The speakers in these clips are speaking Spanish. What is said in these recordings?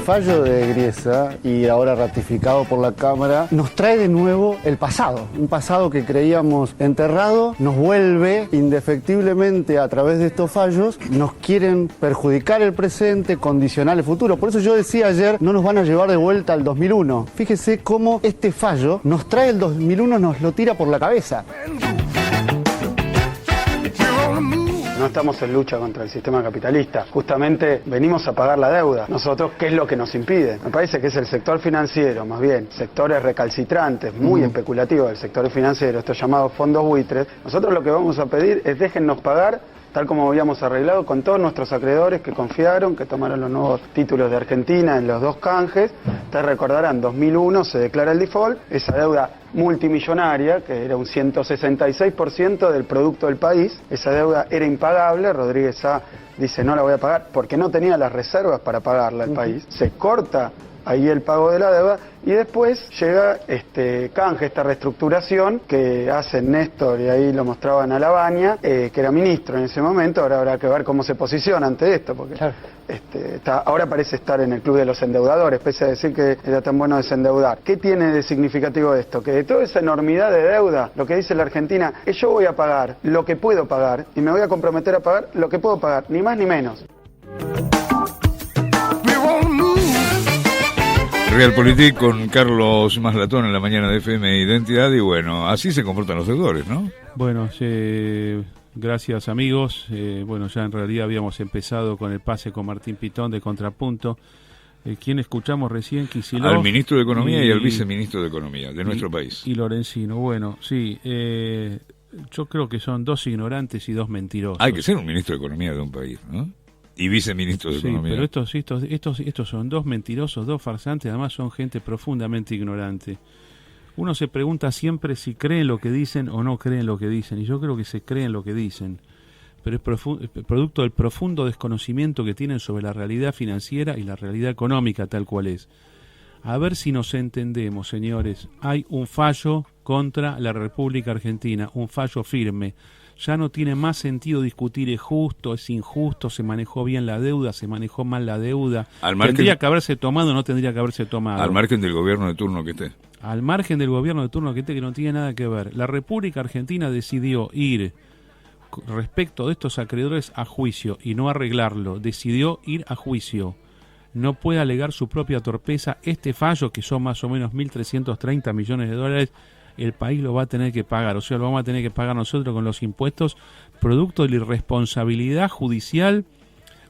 fallo de Griesa, y ahora ratificado por la Cámara, nos trae de nuevo el pasado. Un pasado que creíamos enterrado, nos vuelve indefectiblemente a través de estos fallos, nos quieren perjudicar el presente, condicionar el futuro. Por eso yo decía ayer, no nos van a llevar de vuelta al 2001. Fíjese cómo este fallo nos trae el 2001, nos lo tira por la cabeza. No estamos en lucha contra el sistema capitalista, justamente venimos a pagar la deuda. Nosotros, ¿qué es lo que nos impide? Me parece que es el sector financiero, más bien, sectores recalcitrantes, muy especulativos del sector financiero, estos llamados fondos buitres. Nosotros lo que vamos a pedir es déjennos pagar, tal como habíamos arreglado con todos nuestros acreedores que confiaron, que tomaron los nuevos títulos de Argentina en los dos canjes. Ustedes recordarán, 2001 se declara el default, esa deuda multimillonaria, que era un 166% del producto del país, esa deuda era impagable. Rodríguez A. dice no la voy a pagar porque no tenía las reservas para pagarla el país, se corta ahí el pago de la deuda, y después llega este canje, esta reestructuración que hacen Néstor, y ahí lo mostraban a Labaña, que era ministro en ese momento. Ahora habrá que ver cómo se posiciona ante esto, porque claro, ahora parece estar en el club de los endeudadores, pese a decir que era tan bueno desendeudar. ¿Qué tiene de significativo esto? Que de toda esa enormidad de deuda, lo que dice la Argentina es: yo voy a pagar lo que puedo pagar, y me voy a comprometer a pagar lo que puedo pagar, ni más ni menos. Realpolitik con Carlos Maslatón en la mañana de FM Identidad, y bueno, así se comportan los deudores, ¿no? Bueno, gracias amigos. Bueno, ya en realidad habíamos empezado con el pase con Martín Pitón de Contrapunto. ¿Quién escuchamos recién? Kicillof, al ministro de Economía y al viceministro de Economía de nuestro país. Y Lorenzino. Bueno, sí, yo creo que son dos ignorantes y dos mentirosos. Hay que ser un ministro de Economía de un país, ¿no? Y viceministro de Economía. Pero estos son dos mentirosos, dos farsantes, además son gente profundamente ignorante. Uno se pregunta siempre si creen lo que dicen o no creen lo que dicen, y yo creo que se creen lo que dicen, pero es producto del profundo desconocimiento que tienen sobre la realidad financiera y la realidad económica tal cual es. A ver si nos entendemos, señores. Hay un fallo contra la República Argentina, un fallo firme. Ya no tiene más sentido discutir es justo, es injusto, se manejó bien la deuda, se manejó mal la deuda, tendría que haberse tomado o no tendría que haberse tomado. Al margen del gobierno de turno que esté. Al margen del gobierno de turno que esté, que no tiene nada que ver. La República Argentina decidió ir respecto de estos acreedores a juicio y no arreglarlo, decidió ir a juicio. No puede alegar su propia torpeza. Este fallo, que son más o menos 1.330 millones de dólares, el país lo va a tener que pagar, o sea, lo vamos a tener que pagar nosotros con los impuestos, producto de la irresponsabilidad judicial,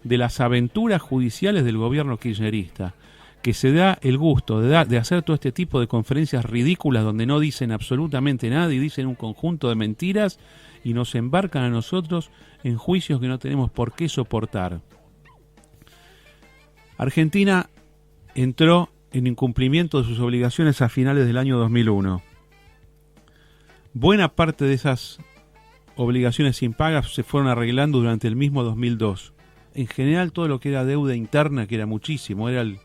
de las aventuras judiciales del gobierno kirchnerista, que se da el gusto de hacer todo este tipo de conferencias ridículas donde no dicen absolutamente nada y dicen un conjunto de mentiras y nos embarcan a nosotros en juicios que no tenemos por qué soportar. Argentina entró en incumplimiento de sus obligaciones a finales del año 2001. Buena parte de esas obligaciones impagas se fueron arreglando durante el mismo 2002. En general, todo lo que era deuda interna, que era muchísimo, era el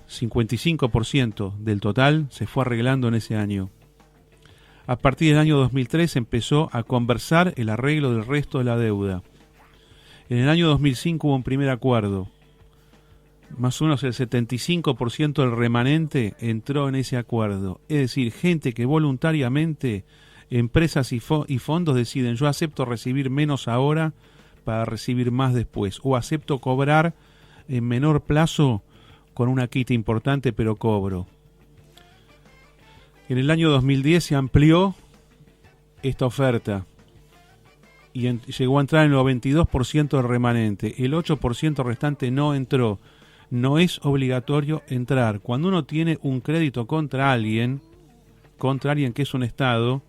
55% del total, se fue arreglando en ese año. A partir del año 2003 empezó a conversar el arreglo del resto de la deuda. En el año 2005 hubo un primer acuerdo. Más o menos el 75% del remanente entró en ese acuerdo. Es decir, gente que voluntariamente, empresas y fondos deciden: yo acepto recibir menos ahora para recibir más después, o acepto cobrar en menor plazo con una quita importante, pero cobro. En el año 2010 se amplió esta oferta y llegó a entrar en el 92% del remanente. El 8% restante no entró. No es obligatorio entrar. Cuando uno tiene un crédito contra alguien que es un Estado,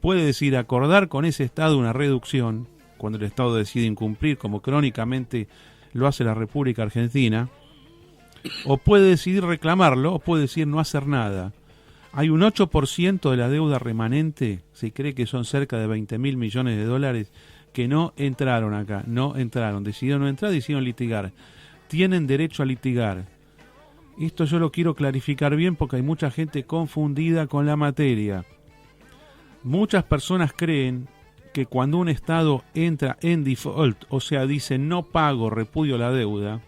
puede decidir acordar con ese Estado una reducción, cuando el Estado decide incumplir, como crónicamente lo hace la República Argentina, o puede decidir reclamarlo, o puede decidir no hacer nada. Hay un 8% de la deuda remanente, se cree que son cerca de 20.000 millones de dólares, que no entraron acá, decidieron no entrar, decidieron litigar. Tienen derecho a litigar. Esto yo lo quiero clarificar bien porque hay mucha gente confundida con la materia. Muchas personas creen que cuando un Estado entra en default, o sea, dice no pago, repudio la deuda,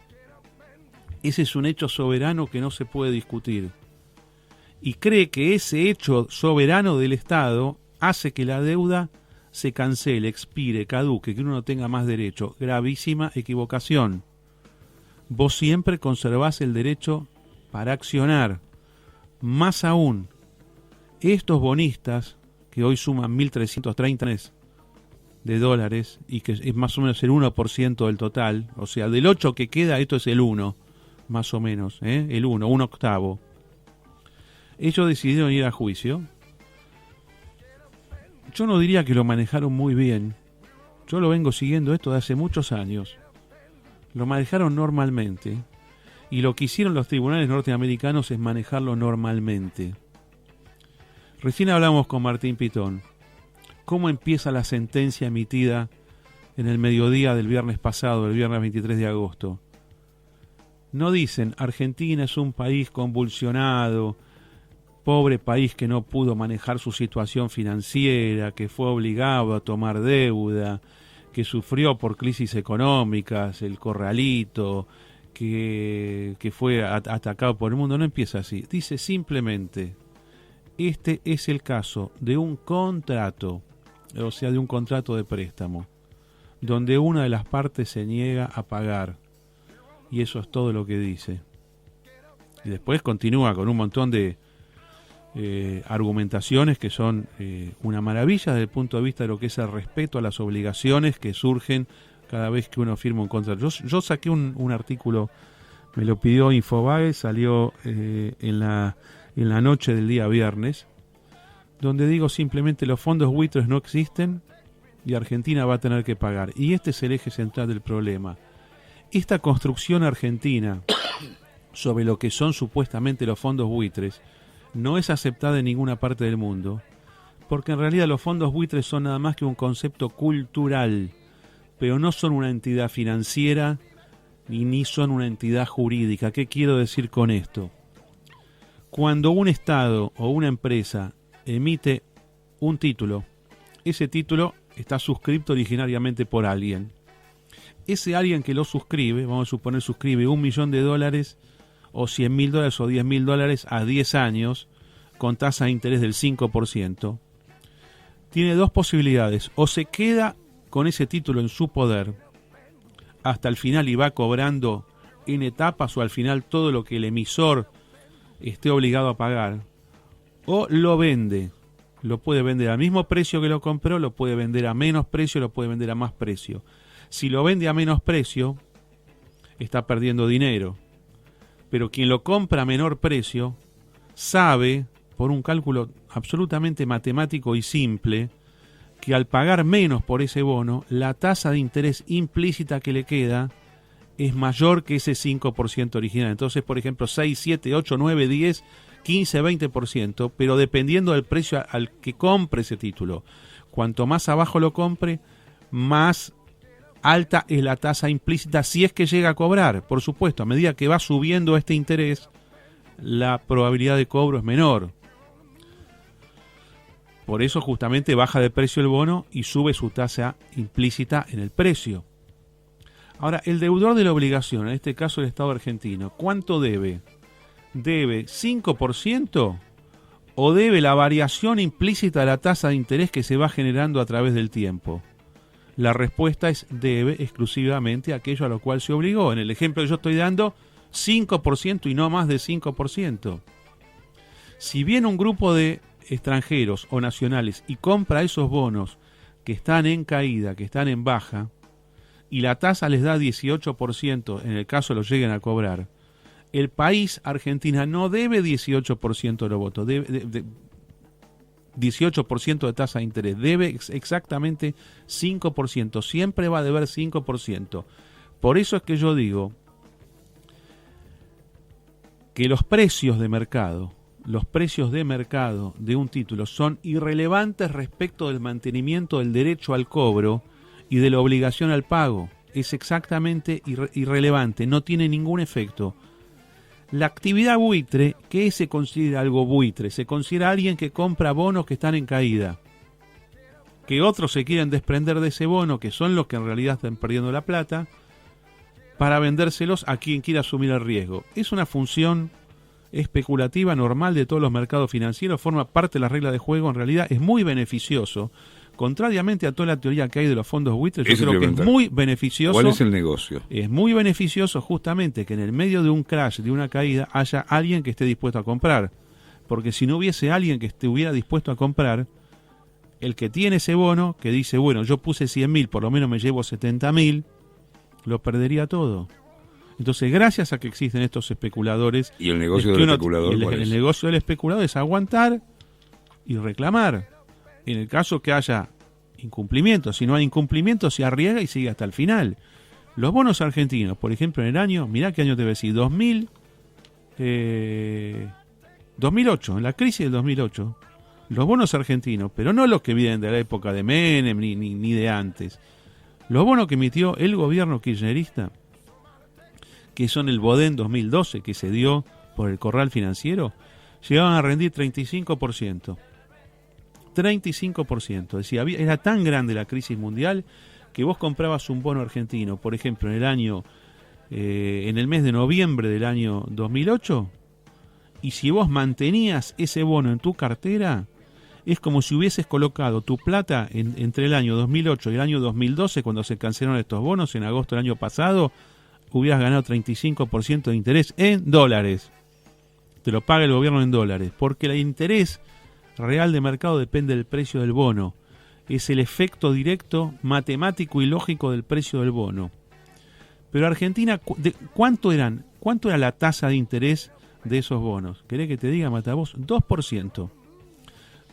Ese es un hecho soberano que no se puede discutir. Y cree que ese hecho soberano del Estado hace que la deuda se cancele, expire, caduque, que uno no tenga más derecho. Gravísima equivocación. Vos siempre conservás el derecho para accionar. Más aún, estos bonistas, que hoy suman 1.330 de dólares, y que es más o menos el 1% del total, o sea, del 8 que queda, esto es el 1, más o menos, el 1, un octavo. Ellos decidieron ir a juicio. Yo no diría que lo manejaron muy bien. Yo lo vengo siguiendo esto de hace muchos años. Lo manejaron normalmente. Y lo que hicieron los tribunales norteamericanos es manejarlo normalmente. Recién hablamos con Martín Pitón. ¿Cómo empieza la sentencia emitida en el mediodía del viernes pasado, el viernes 23 de agosto? No dicen, Argentina es un país convulsionado, pobre país que no pudo manejar su situación financiera, que fue obligado a tomar deuda, que sufrió por crisis económicas, el corralito, que fue atacado por el mundo. No empieza así. Dice simplemente, este es el caso de un contrato, o sea, de un contrato de préstamo, donde una de las partes se niega a pagar. Y eso es todo lo que dice. Y después continúa con un montón de argumentaciones que son una maravilla desde el punto de vista de lo que es el respeto a las obligaciones que surgen cada vez que uno firma un contrato. Yo saqué un artículo, me lo pidió Infobae, salió en la noche del día viernes, donde digo simplemente los fondos buitres no existen y Argentina va a tener que pagar. Y este es el eje central del problema. Esta construcción argentina sobre lo que son supuestamente los fondos buitres no es aceptada en ninguna parte del mundo, porque en realidad los fondos buitres son nada más que un concepto cultural, pero no son una entidad financiera ni son una entidad jurídica. ¿Qué quiero decir con esto? Cuando un Estado o una empresa emite un título, ese título está suscrito originariamente por alguien. Ese alguien que lo suscribe, vamos a suponer suscribe $1.000.000 o $100.000 o $10.000 a 10 años con tasa de interés del 5%, tiene dos posibilidades: o se queda con ese título en su poder hasta el final y va cobrando en etapas, o al final todo lo que el emisor esté obligado a pagar, o lo vende. Lo puede vender al mismo precio que lo compró, lo puede vender a menos precio, lo puede vender a más precio. Si lo vende a menos precio, está perdiendo dinero. Pero quien lo compra a menor precio sabe, por un cálculo absolutamente matemático y simple, que al pagar menos por ese bono, la tasa de interés implícita que le queda es mayor que ese 5% original. Entonces, por ejemplo, 6, 7, 8, 9, 10, 15, 20%, pero dependiendo del precio al que compre ese título. Cuanto más abajo lo compre, más alta es la tasa implícita, si es que llega a cobrar. Por supuesto, a medida que va subiendo este interés, la probabilidad de cobro es menor. Por eso justamente baja de precio el bono y sube su tasa implícita en el precio. Ahora, el deudor de la obligación, en este caso el Estado argentino, ¿cuánto debe? ¿Debe 5% o debe la variación implícita de la tasa de interés que se va generando a través del tiempo? La respuesta es debe exclusivamente aquello a lo cual se obligó. En el ejemplo que yo estoy dando, 5% y no más de 5%. Si viene un grupo de extranjeros o nacionales y compra esos bonos que están en caída, que están en baja, y la tasa les da 18%, en el caso lo lleguen a cobrar, el país, Argentina, no debe 18% de los votos, debe 18% de tasa de interés, debe exactamente 5%, siempre va a deber 5%. Por eso es que yo digo que los precios de mercado de un título son irrelevantes respecto del mantenimiento del derecho al cobro y de la obligación al pago. Es exactamente irrelevante, no tiene ningún efecto. La actividad buitre, ¿qué se considera algo buitre? Se considera alguien que compra bonos que están en caída. Que otros se quieren desprender de ese bono, que son los que en realidad están perdiendo la plata, para vendérselos a quien quiera asumir el riesgo. Es una función especulativa normal de todos los mercados financieros, forma parte de la regla de juego, en realidad es muy beneficioso. Contrariamente a toda la teoría que hay de los fondos buitres, yo creo que es muy beneficioso. ¿Cuál es el negocio? Es muy beneficioso justamente que en el medio de un crash, de una caída, haya alguien que esté dispuesto a comprar. Porque si no hubiese alguien que estuviera dispuesto a comprar, el que tiene ese bono, que dice, bueno, yo puse 100.000, por lo menos me llevo 70.000, lo perdería todo. Entonces, gracias a que existen estos especuladores... ¿Y el negocio del especulador cuál es? El negocio del especulador es aguantar y reclamar. En el caso que haya incumplimiento, si no hay incumplimiento, se arriesga y sigue hasta el final. Los bonos argentinos, por ejemplo, en el año, mirá qué año te voy a decir, 2008, en la crisis del 2008, los bonos argentinos, pero no los que vienen de la época de Menem ni de antes, los bonos que emitió el gobierno kirchnerista, que son el Bodén 2012, que se dio por el corral financiero, llegaban a rendir 35%. 35%. Es decir, era tan grande la crisis mundial que vos comprabas un bono argentino, por ejemplo, en el mes de noviembre del año 2008, y si vos mantenías ese bono en tu cartera, es como si hubieses colocado tu plata entre el año 2008 y el año 2012, cuando se cancelaron estos bonos, en agosto del año pasado, hubieras ganado 35% de interés en dólares. Te lo paga el gobierno en dólares, porque el interés real de mercado depende del precio del bono. Es el efecto directo, matemático y lógico del precio del bono. Pero Argentina, ¿cuánto era la tasa de interés de esos bonos? ¿Querés que te diga, Matavos? 2%.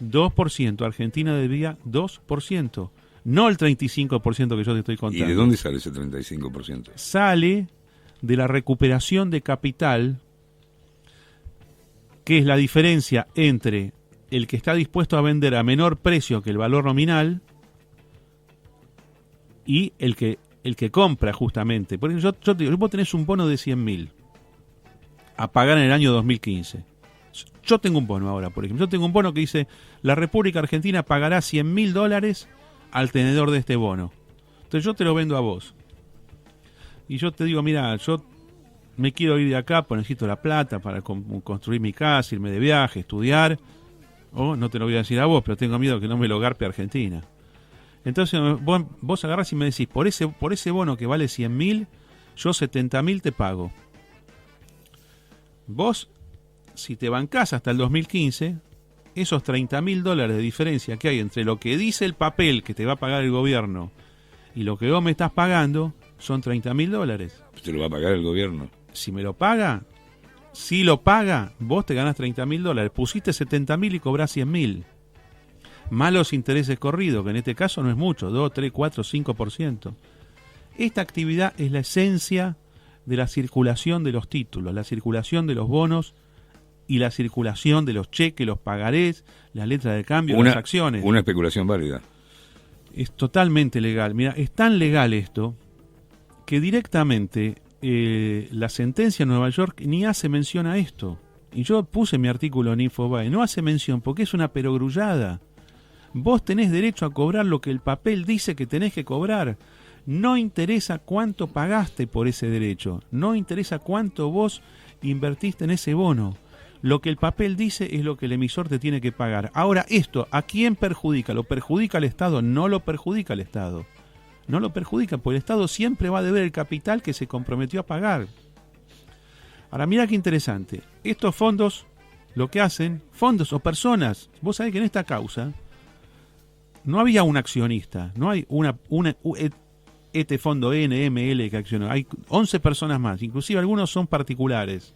2%. Argentina debía 2%. No el 35% que yo te estoy contando. ¿Y de dónde sale ese 35%? Sale de la recuperación de capital, que es la diferencia entre el que está dispuesto a vender a menor precio que el valor nominal y el que compra justamente. Por ejemplo, yo te digo, vos tenés un bono de 100.000 a pagar en el año 2015. Yo tengo un bono ahora, por ejemplo. Yo tengo un bono que dice, la República Argentina pagará $100.000 al tenedor de este bono. Entonces yo te lo vendo a vos. Y yo te digo, mira, yo me quiero ir de acá, pues necesito la plata para construir mi casa, irme de viaje, estudiar. O no te lo voy a decir a vos, pero tengo miedo que no me lo garpe Argentina. Entonces vos agarrás y me decís, por ese bono que vale 100.000, yo 70.000 te pago. Vos, si te bancás hasta el 2015, esos $30.000 de diferencia que hay entre lo que dice el papel que te va a pagar el gobierno y lo que vos me estás pagando, son $30.000. ¿Te lo va a pagar el gobierno? Si me lo paga, si lo paga, vos te ganás $30.000. Pusiste 70.000 y cobrás 100.000. Más los intereses corridos, que en este caso no es mucho, 2, 3, 4, 5%. Esta actividad es la esencia de la circulación de los títulos, la circulación de los bonos y la circulación de los cheques, los pagarés, las letras de cambio, las acciones. Una especulación válida. Es totalmente legal. Mira, es tan legal esto que directamente la sentencia en Nueva York ni hace mención a esto. Y yo puse mi artículo en Infobae, no hace mención porque es una perogrullada. Vos tenés derecho a cobrar lo que el papel dice que tenés que cobrar. No interesa cuánto pagaste por ese derecho, no interesa cuánto vos invertiste en ese bono. Lo que el papel dice es lo que el emisor te tiene que pagar. Ahora, esto, ¿a quién perjudica? ¿Lo perjudica al Estado? No lo perjudica al Estado. No lo perjudica, porque el Estado siempre va a deber el capital que se comprometió a pagar. Ahora, mira qué interesante. Estos fondos, lo que hacen, fondos o personas, vos sabés que en esta causa no había un accionista, no hay este fondo NML que accionó, hay 11 personas más, inclusive algunos son particulares.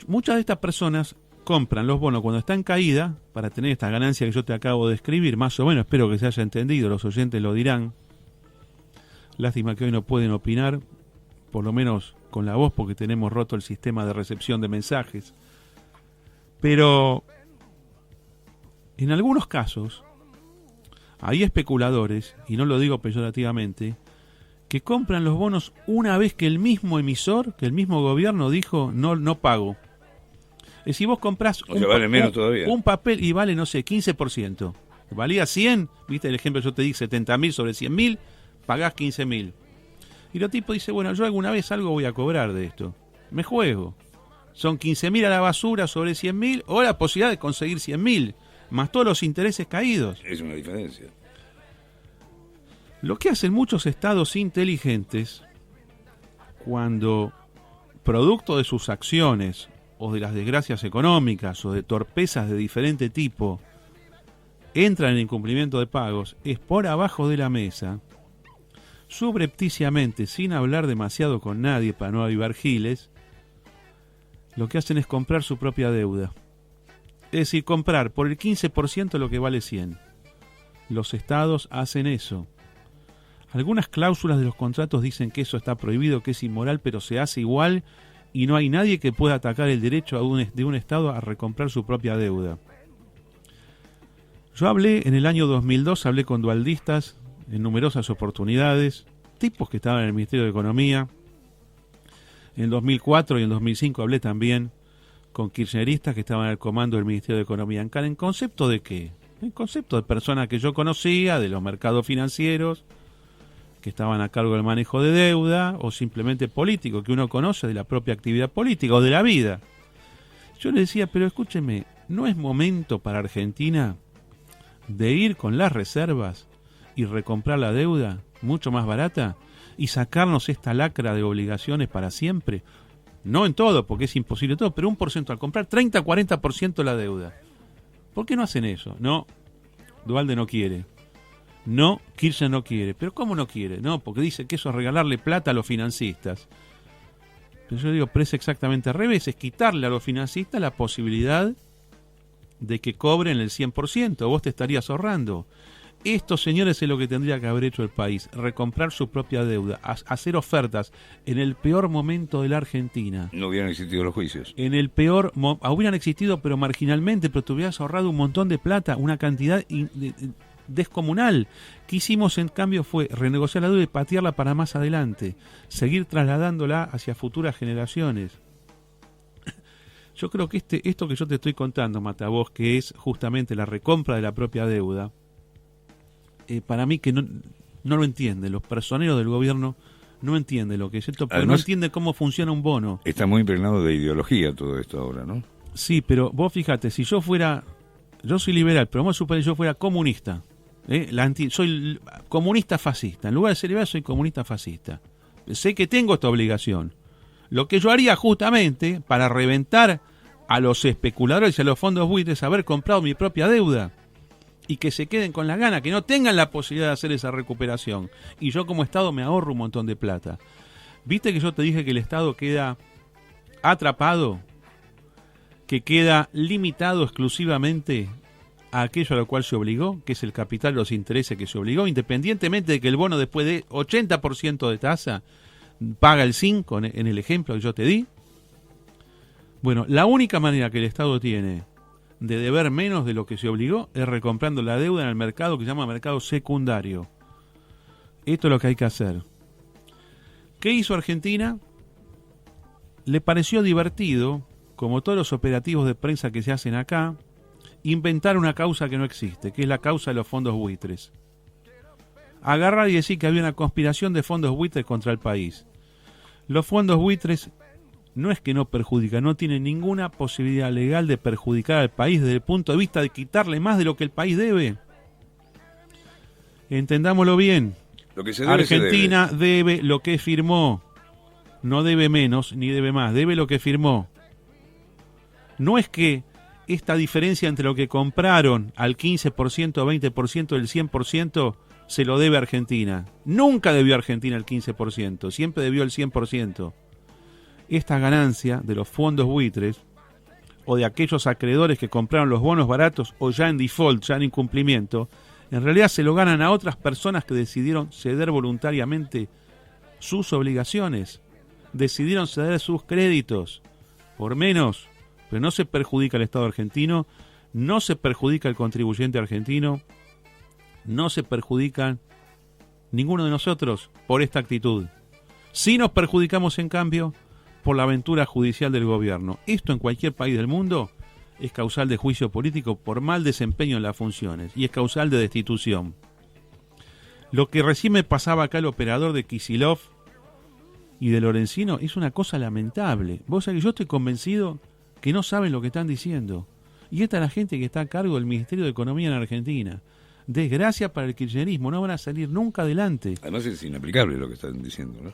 Muchas de estas personas compran los bonos cuando está en caída para tener esta ganancia que yo te acabo de describir, más o menos, espero que se haya entendido, los oyentes lo dirán. Lástima que hoy no pueden opinar, por lo menos con la voz, porque tenemos roto el sistema de recepción de mensajes. Pero en algunos casos hay especuladores, y no lo digo peyorativamente, que compran los bonos una vez que el mismo emisor, que el mismo gobierno dijo no pago. Es decir, vos comprás un papel y vale, no sé, 15%. Valía 100, viste el ejemplo, yo te di 70.000 sobre 100.000, pagás 15.000. Y los tipos dicen, bueno, yo alguna vez algo voy a cobrar de esto. Me juego. Son 15.000 a la basura sobre 100.000 o la posibilidad de conseguir 100.000, más todos los intereses caídos. Es una diferencia. Lo que hacen muchos estados inteligentes cuando, producto de sus acciones o de las desgracias económicas o de torpezas de diferente tipo, entran en incumplimiento de pagos, es por abajo de la mesa, subrepticiamente, sin hablar demasiado con nadie para no avivar giles, lo que hacen es comprar su propia deuda. Es decir, comprar por el 15% lo que vale 100. Los estados hacen eso. Algunas cláusulas de los contratos dicen que eso está prohibido, que es inmoral, pero se hace igual y no hay nadie que pueda atacar el derecho de un estado a recomprar su propia deuda. Yo hablé en el año 2002, hablé con dualdistas en numerosas oportunidades, tipos que estaban en el Ministerio de Economía. En 2004 y en 2005 hablé también con kirchneristas que estaban al comando del Ministerio de Economía. ¿En concepto de qué? En concepto de personas que yo conocía, de los mercados financieros, que estaban a cargo del manejo de deuda, o simplemente políticos, que uno conoce de la propia actividad política o de la vida. Yo les decía, pero escúcheme, ¿no es momento para Argentina de ir con las reservas y recomprar la deuda mucho más barata y sacarnos esta lacra de obligaciones para siempre? No en todo, porque es imposible todo, pero 1% al comprar 30-40% la deuda. ¿Por qué no hacen eso? No, Duhalde no quiere. No, Kirchner no quiere. ¿Pero cómo no quiere? No, porque dice que eso es regalarle plata a los financistas. Pero yo digo, pero es exactamente al revés, es quitarle a los financistas la posibilidad de que cobren el 100%. Vos te estarías ahorrando. Estos señores es lo que tendría que haber hecho el país, recomprar su propia deuda, hacer ofertas en el peor momento de la Argentina. No hubieran existido los juicios. En el peor, hubieran existido pero marginalmente, pero te hubieras ahorrado un montón de plata, una cantidad descomunal. ¿Qué hicimos en cambio? Fue renegociar la deuda y patearla para más adelante, seguir trasladándola hacia futuras generaciones. Yo creo que esto que yo te estoy contando, Matavos, que es justamente la recompra de la propia deuda, para mí que no lo entienden, los personeros del gobierno no entienden lo que es esto, porque además, no entienden cómo funciona un bono. Está muy impregnado de ideología todo esto ahora, ¿no? Sí, pero vos fíjate, si yo soy liberal, pero vamos a suponer que yo fuera comunista, soy comunista fascista, en lugar de ser liberal soy comunista fascista. Sé que tengo esta obligación. Lo que yo haría justamente para reventar a los especuladores y a los fondos buitres es haber comprado mi propia deuda y que se queden con las ganas, que no tengan la posibilidad de hacer esa recuperación. Y yo como Estado me ahorro un montón de plata. ¿Viste que yo te dije que el Estado queda atrapado, que queda limitado exclusivamente a aquello a lo cual se obligó, que es el capital, los intereses que se obligó, independientemente de que el bono después de 80% de tasa paga el 5% en el ejemplo que yo te di? Bueno, la única manera que el Estado tiene de deber menos de lo que se obligó es recomprando la deuda en el mercado que se llama mercado secundario. Esto es lo que hay que hacer. ¿Qué hizo Argentina? Le pareció divertido, como todos los operativos de prensa que se hacen acá, inventar una causa que no existe, que es la causa de los fondos buitres. Agarrar y decir que había una conspiración de fondos buitres contra el país. Los fondos buitres no es que no perjudican, no tienen ninguna posibilidad legal de perjudicar al país desde el punto de vista de quitarle más de lo que el país debe. Entendámoslo bien. Lo que se debe, Argentina debe lo que firmó. No debe menos ni debe más, debe lo que firmó. No es que esta diferencia entre lo que compraron al 15%, 20% del 100% se lo debe a Argentina. Nunca debió a Argentina el 15%, siempre debió el 100%. Esta ganancia de los fondos buitres o de aquellos acreedores que compraron los bonos baratos o ya en default, ya en incumplimiento, en realidad se lo ganan a otras personas que decidieron ceder voluntariamente sus obligaciones, decidieron ceder sus créditos por menos, pero no se perjudica al Estado argentino, no se perjudica al contribuyente argentino, no se perjudica ninguno de nosotros por esta actitud. Sí nos perjudicamos en cambio por la aventura judicial del gobierno. Esto en cualquier país del mundo es causal de juicio político por mal desempeño en las funciones y es causal de destitución. Lo que recién me pasaba acá el operador de Kicillof y de Lorenzino es una cosa lamentable. Vos sabés que yo estoy convencido que no saben lo que están diciendo. Y esta es la gente que está a cargo del Ministerio de Economía en Argentina. Desgracia para el kirchnerismo, no van a salir nunca adelante. Además es inaplicable lo que están diciendo, ¿no?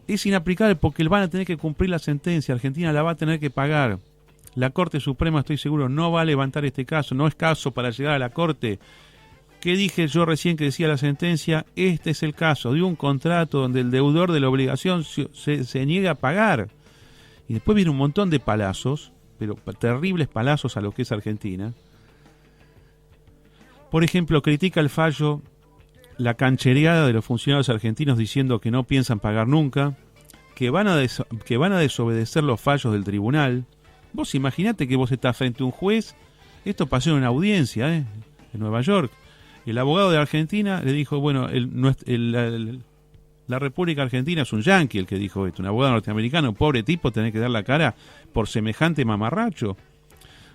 Es inaplicable porque van a tener que cumplir la sentencia, Argentina la va a tener que pagar. La Corte Suprema, estoy seguro, no va a levantar este caso, no es caso para llegar a la Corte. ¿Qué dije yo recién que decía la sentencia? Este es el caso de un contrato donde el deudor de la obligación se niega a pagar. Y después viene un montón de palazos, pero terribles palazos a lo que es Argentina. Por ejemplo, critica el fallo la canchereada de los funcionarios argentinos diciendo que no piensan pagar nunca, que van a desobedecer los fallos del tribunal. Vos imaginate que vos estás frente a un juez, esto pasó en una audiencia en Nueva York. El abogado de Argentina le dijo, bueno, la República Argentina es un yanqui el que dijo esto, un abogado norteamericano, pobre tipo, tener que dar la cara por semejante mamarracho.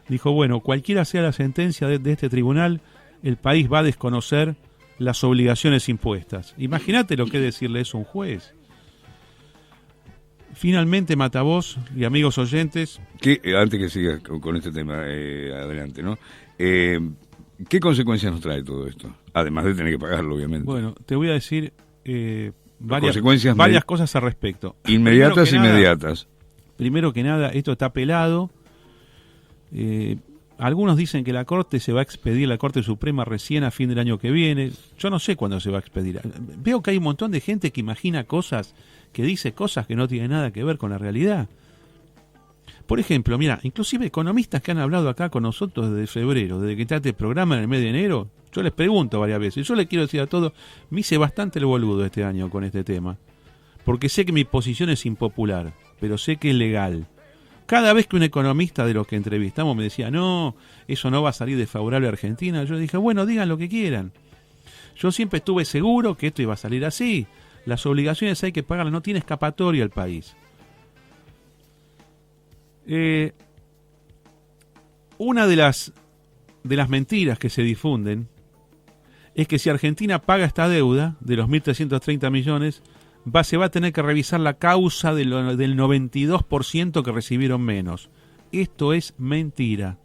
Dijo, bueno, cualquiera sea la sentencia de este tribunal, el país va a desconocer las obligaciones impuestas. Imagínate lo que es decirle eso a un juez. Finalmente, Matavoz y amigos oyentes... Antes que sigas con este tema, adelante, ¿no? ¿Qué consecuencias nos trae todo esto? Además de tener que pagarlo, obviamente. Bueno, te voy a decir varias cosas al respecto. Inmediatas, inmediatas. Primero que nada, esto está pelado. Algunos dicen que la Corte se va a expedir, la Corte Suprema, recién a fin del año que viene. Yo no sé cuándo se va a expedir. Veo que hay un montón de gente que imagina cosas, que dice cosas que no tienen nada que ver con la realidad. Por ejemplo, mira, inclusive economistas que han hablado acá con nosotros desde febrero, desde que está este programa en el mes de enero, yo les pregunto varias veces, yo les quiero decir a todos, me hice bastante el boludo este año con este tema, porque sé que mi posición es impopular, pero sé que es legal. Cada vez que un economista de los que entrevistamos me decía, no, eso no va a salir desfavorable a Argentina, yo dije, bueno, digan lo que quieran. Yo siempre estuve seguro que esto iba a salir así. Las obligaciones hay que pagarlas, no tiene escapatoria el país. Una de las mentiras que se difunden es que si Argentina paga esta deuda de los 1.330 millones, se va a tener que revisar la causa del 92% que recibieron menos. Esto es mentira.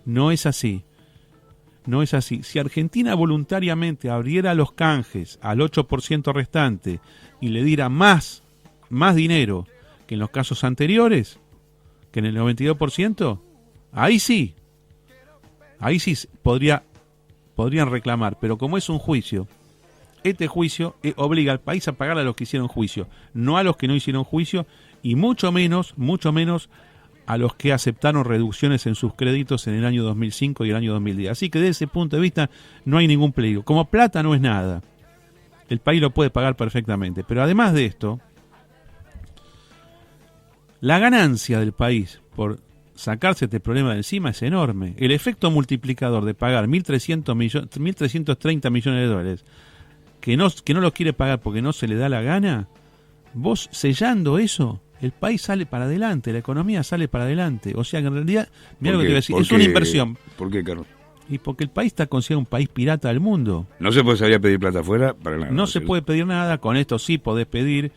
No es así. No es así. Si Argentina voluntariamente abriera los canjes al 8% restante y le diera más dinero que en los casos anteriores, que en el 92%, ahí sí podrían reclamar. Pero como es un juicio, este juicio obliga al país a pagar a los que hicieron juicio, no a los que no hicieron juicio, y mucho menos a los que aceptaron reducciones en sus créditos en el año 2005 y el año 2010. Así que desde ese punto de vista no hay ningún peligro. Como plata no es nada, el país lo puede pagar perfectamente. Pero además de esto, la ganancia del país por sacarse este problema de encima es enorme. El efecto multiplicador de pagar 1.330 millones de dólares que no los quiere pagar porque no se le da la gana, vos sellando eso, el país sale para adelante, la economía sale para adelante. O sea que en realidad, mira lo que te voy a decir, es una inversión. ¿Por qué, Carlos? Y porque el país está considerado un país pirata del mundo. No se puede salir a pedir plata afuera para nada. No se puede pedir nada, con esto sí podés pedir.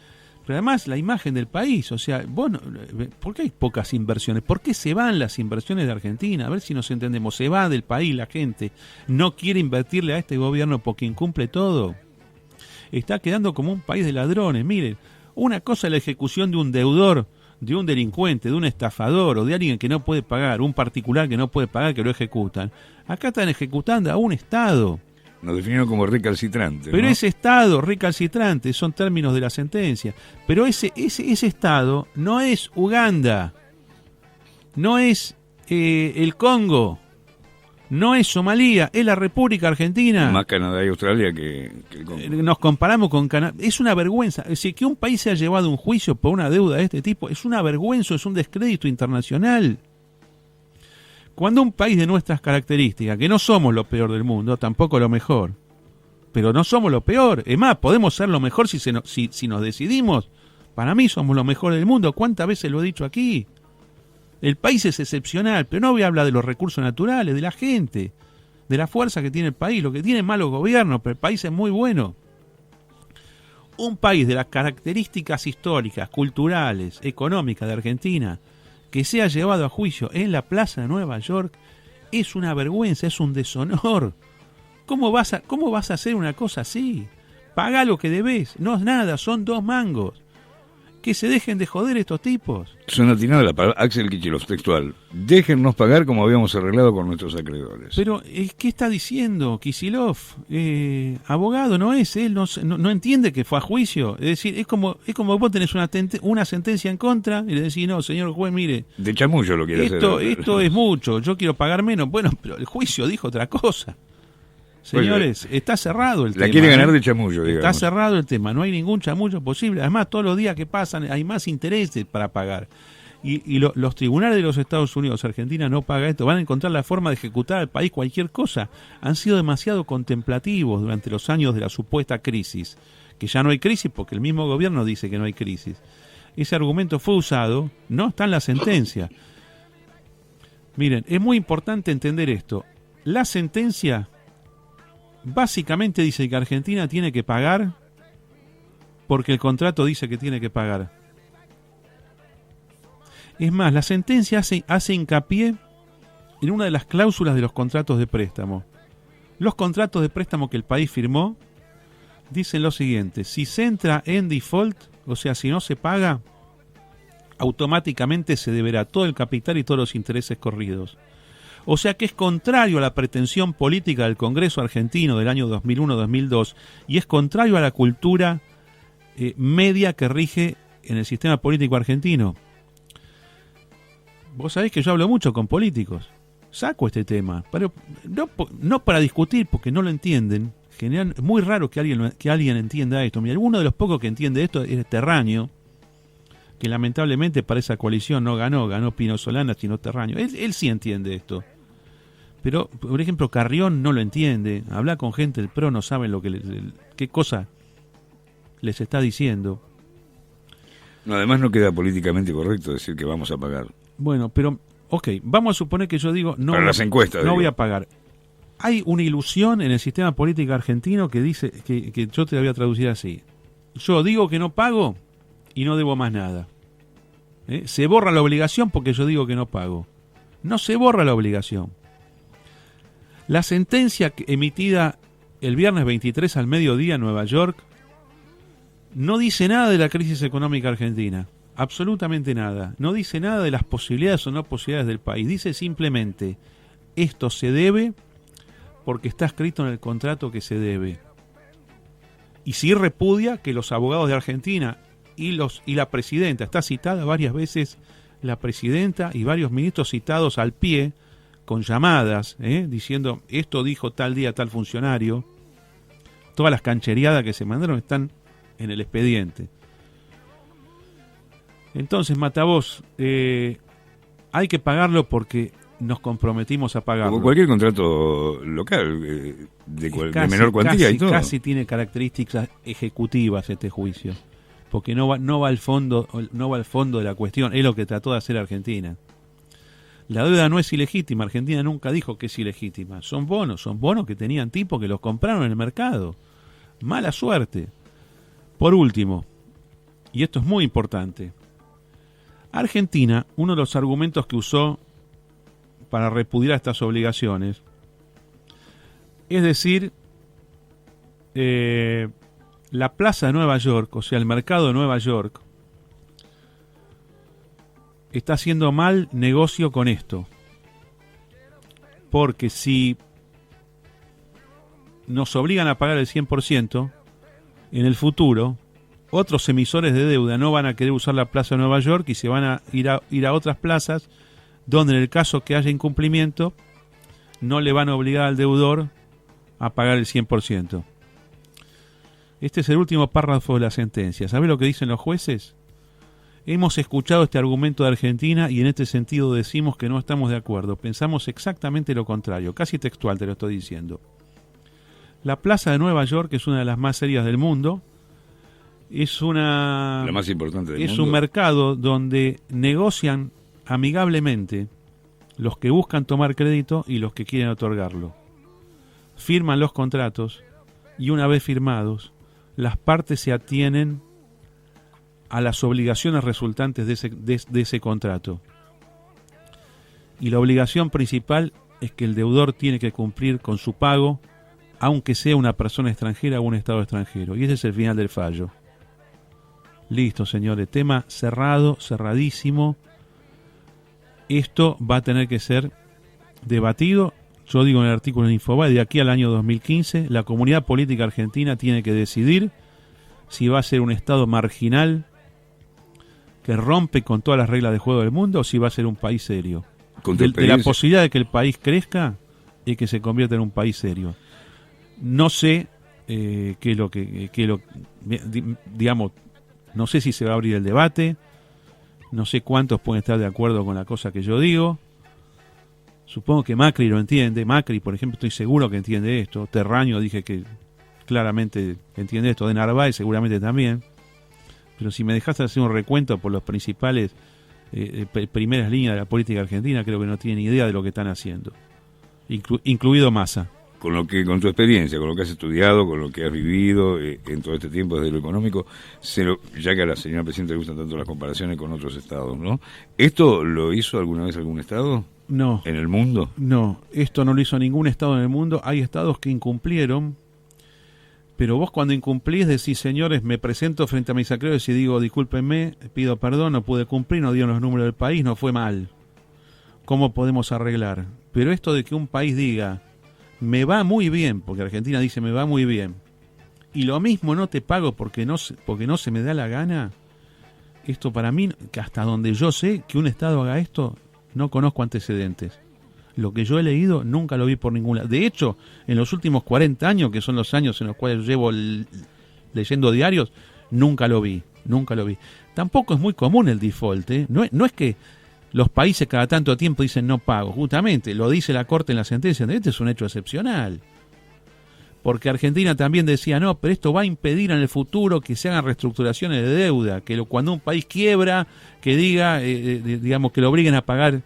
Pero además la imagen del país, o sea, ¿por qué hay pocas inversiones? ¿Por qué se van las inversiones de Argentina? A ver si nos entendemos, se va del país la gente, no quiere invertirle a este gobierno porque incumple todo. Está quedando como un país de ladrones. Miren, una cosa es la ejecución de un deudor, de un delincuente, de un estafador o de alguien que no puede pagar, un particular que no puede pagar, que lo ejecutan. Acá están ejecutando a un Estado. Nos definieron como recalcitrante. Pero ¿no? ese Estado recalcitrante son términos de la sentencia. Pero ese Estado no es Uganda, no es el Congo, no es Somalia, es la República Argentina. Más Canadá y Australia que el Congo. Nos comparamos con Canadá. Es una vergüenza. Es decir, que un país se haya llevado a un juicio por una deuda de este tipo es una vergüenza, es un descrédito internacional. Cuando un país de nuestras características, que no somos lo peor del mundo, tampoco lo mejor, pero no somos lo peor, es más, podemos ser lo mejor si nos decidimos. Para mí somos lo mejor del mundo. ¿Cuántas veces lo he dicho aquí? El país es excepcional, pero no voy a hablar de los recursos naturales, de la gente, de la fuerza que tiene el país. Lo que tiene malos gobiernos, pero el país es muy bueno. un país de las características históricas, culturales, económicas de Argentina, que sea llevado a juicio en la Plaza de Nueva York, es una vergüenza, es un deshonor. ¿Cómo vas a hacer una cosa así? Pagá lo que debés, no es nada, son 2 mangos. Que se dejen de joder estos tipos. Son atinadas la palabra Axel Kicillof, textual. Déjennos pagar como habíamos arreglado con nuestros acreedores. Pero, ¿qué está diciendo Kicillof? Abogado no es, él no entiende que fue a juicio. Es decir, es como vos tenés una sentencia en contra y le decís, no, señor juez, mire. De chamullo lo quiere hacer. Esto es mucho, yo quiero pagar menos. Bueno, pero el juicio dijo otra cosa. Señores, está cerrado el tema. La quiere ganar de chamullo, digamos. Está cerrado el tema, no hay ningún chamullo posible. Además, todos los días que pasan hay más intereses para pagar. Y los tribunales de los Estados Unidos, Argentina no paga esto, van a encontrar la forma de ejecutar al país cualquier cosa. Han sido demasiado contemplativos durante los años de la supuesta crisis. Que ya no hay crisis porque el mismo gobierno dice que no hay crisis. Ese argumento fue usado, no está en la sentencia. Miren, es muy importante entender esto. La sentencia básicamente dice que Argentina tiene que pagar porque el contrato dice que tiene que pagar. Es más, la sentencia hace hincapié en una de las cláusulas de los contratos de préstamo. Los contratos de préstamo que el país firmó dicen lo siguiente: si se entra en default, o sea, si no se paga, automáticamente se deberá todo el capital y todos los intereses corridos. O sea que es contrario a la pretensión política del Congreso argentino del año 2001-2002 y es contrario a la cultura media que rige en el sistema político argentino. Vos sabés que yo hablo mucho con políticos, saco este tema, pero no para discutir porque no lo entienden. Es muy raro que alguien entienda esto. Mira, alguno de los pocos que entiende esto es Terraño, que lamentablemente para esa coalición no ganó Pino Solana, sino Terraño. Él sí entiende esto. Pero, por ejemplo, Carrión no lo entiende. Habla con gente del PRO, no saben qué cosa les está diciendo. No, además no queda políticamente correcto decir que vamos a pagar. Bueno, pero, ok, vamos a suponer que yo digo, no, para las encuestas, no voy a pagar. Hay una ilusión en el sistema político argentino que dice, que yo te la voy a traducir así. Yo digo que no pago y no debo más nada. Se borra la obligación porque yo digo que no pago. No se borra la obligación. La sentencia emitida el viernes 23 al mediodía en Nueva York no dice nada de la crisis económica argentina. Absolutamente nada. No dice nada de las posibilidades o no posibilidades del país. Dice simplemente, esto se debe porque está escrito en el contrato que se debe. Y sí repudia que los abogados de Argentina y la presidenta, está citada varias veces la presidenta y varios ministros citados al pie, con llamadas, diciendo, esto dijo tal día tal funcionario. Todas las canchereadas que se mandaron están en el expediente. Entonces, Matavós, hay que pagarlo porque nos comprometimos a pagarlo. Como cualquier contrato local, de menor cuantía y todo. Casi tiene características ejecutivas este juicio, porque no va al fondo de la cuestión. Es lo que trató de hacer Argentina. La deuda no es ilegítima. Argentina nunca dijo que es ilegítima. Son bonos que tenían tipos que los compraron en el mercado. Mala suerte. Por último, y esto es muy importante, Argentina, uno de los argumentos que usó para repudiar estas obligaciones, es decir, la plaza de Nueva York, o sea, el mercado de Nueva York, está haciendo mal negocio con esto. Porque si nos obligan a pagar el 100%, en el futuro, otros emisores de deuda no van a querer usar la plaza de Nueva York y se van a ir a otras plazas donde en el caso que haya incumplimiento no le van a obligar al deudor a pagar el 100%. Este es el último párrafo de la sentencia. ¿Sabe lo que dicen los jueces? Hemos escuchado este argumento de Argentina y en este sentido decimos que no estamos de acuerdo. Pensamos exactamente lo contrario. Casi textual te lo estoy diciendo. La plaza de Nueva York es una de las más serias del mundo. La más importante del mundo. Es un mercado donde negocian amigablemente los que buscan tomar crédito y los que quieren otorgarlo. Firman los contratos y una vez firmados, las partes se atienen a las obligaciones resultantes de ese contrato. Y la obligación principal es que el deudor tiene que cumplir con su pago, aunque sea una persona extranjera o un Estado extranjero. Y ese es el final del fallo. Listo, señores. Tema cerrado, cerradísimo. Esto va a tener que ser debatido. Yo digo en el artículo en Infobae, de aquí al año 2015, la comunidad política argentina tiene que decidir si va a ser un Estado marginal que rompe con todas las reglas de juego del mundo o si va a ser un país serio. De la posibilidad de que el país crezca y que se convierta en un país serio. No sé digamos, no sé si se va a abrir el debate, no sé cuántos pueden estar de acuerdo con la cosa que yo digo. Supongo que Macri lo entiende. Macri, por ejemplo, estoy seguro que entiende esto. Terraño dije que claramente entiende esto. De Narváez seguramente también. Pero si me dejaste hacer un recuento por los principales primeras líneas de la política argentina, creo que no tienen idea de lo que están haciendo, incluido Massa. Con tu experiencia, con lo que has estudiado, con lo que has vivido en todo este tiempo desde lo económico, ya que a la señora presidenta le gustan tanto las comparaciones con otros estados, ¿no? ¿Esto lo hizo alguna vez algún estado? No. ¿En el mundo? No, esto no lo hizo ningún estado en el mundo. Hay estados que incumplieron, pero vos cuando incumplís decís, señores, me presento frente a mis acreedores y digo, discúlpenme, pido perdón, no pude cumplir, no dieron los números del país, no fue mal. ¿Cómo podemos arreglar? Pero esto de que un país diga, me va muy bien, porque Argentina dice me va muy bien, y lo mismo no te pago porque no se me da la gana, esto para mí, que hasta donde yo sé que un Estado haga esto, no conozco antecedentes. Lo que yo he leído nunca lo vi por ningún lado. De hecho, en los últimos 40 años, que son los años en los cuales llevo leyendo diarios, nunca lo vi. Tampoco es muy común el default, ¿eh? No es que los países cada tanto tiempo dicen no pago. Justamente, lo dice la Corte en la sentencia. Este es un hecho excepcional. Porque Argentina también decía, no, pero esto va a impedir en el futuro que se hagan reestructuraciones de deuda. Que cuando un país quiebra, que diga, digamos, que lo obliguen a pagar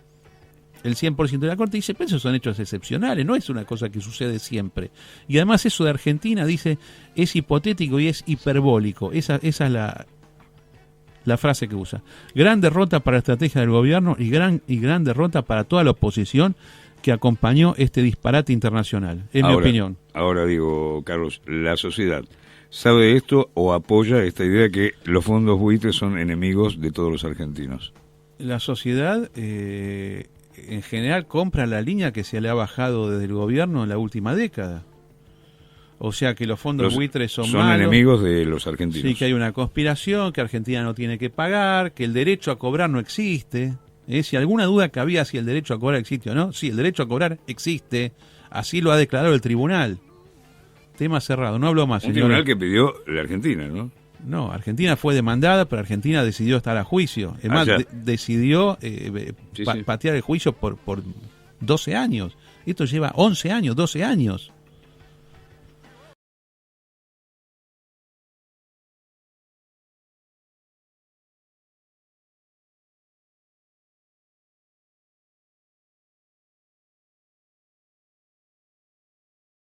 el 100% de la Corte. Dice, pero esos son hechos excepcionales, no es una cosa que sucede siempre. Y además eso de Argentina, dice, es hipotético y es hiperbólico. Esa es la frase que usa. Gran derrota para la estrategia del gobierno y gran derrota para toda la oposición que acompañó este disparate internacional, en mi opinión. Ahora digo, Carlos, ¿la sociedad sabe esto o apoya esta idea que los fondos buitres son enemigos de todos los argentinos? La sociedad, en general, compra la línea que se le ha bajado desde el gobierno en la última década. O sea que los fondos buitres son malos, enemigos de los argentinos. Sí, que hay una conspiración, que Argentina no tiene que pagar, que el derecho a cobrar no existe. Si alguna duda cabía si el derecho a cobrar existe o no, sí, el derecho a cobrar existe. Así lo ha declarado el tribunal. Tema cerrado, no hablo más. Un tribunal que pidió la Argentina, ¿no? No, Argentina fue demandada, pero Argentina decidió estar a juicio. Es más, decidió patear el juicio por 12 años. Esto lleva 11 años, 12 años.